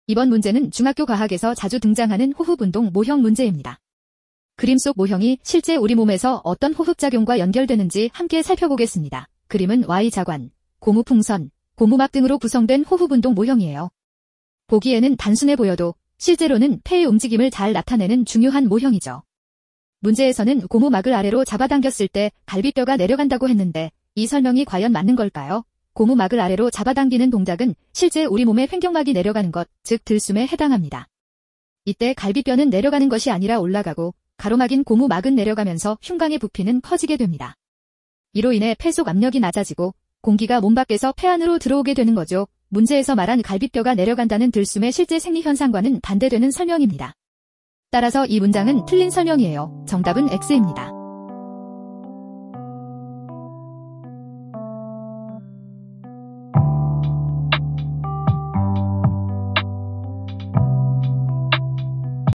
이번 문제는 중학교 과학에서 자주 등장하는 호흡운동 모형 문제입니다. 그림 속 모형이 실제 우리 몸에서 어떤 호흡작용과 연결되는지 함께 살펴보겠습니다. 그림은 Y자관, 고무풍선, 고무막 등으로 구성된 호흡운동 모형이에요. 보기에는 단순해 보여도 실제로는 폐의 움직임을 잘 나타내는 중요한 모형이죠. 문제에서는 고무막을 아래로 잡아당겼을 때 갈비뼈가 내려간다고 했는데 이 설명이 과연 맞는 걸까요? 고무막을 아래로 잡아당기는 동작은 실제 우리 몸의 횡격막이 내려가는 것, 즉 들숨에 해당합니다. 이때 갈비뼈는 내려가는 것이 아니라 올라가고 가로막인 고무막은 내려가면서 흉곽의 부피는 커지게 됩니다. 이로 인해 폐 속 압력이 낮아지고 공기가 몸 밖에서 폐 안으로 들어오게 되는 거죠. 문제에서 말한 갈비뼈가 내려간다는 들숨의 실제 생리현상과는 반대되는 설명입니다. 따라서 이 문장은 틀린 설명이에요. 정답은 X입니다.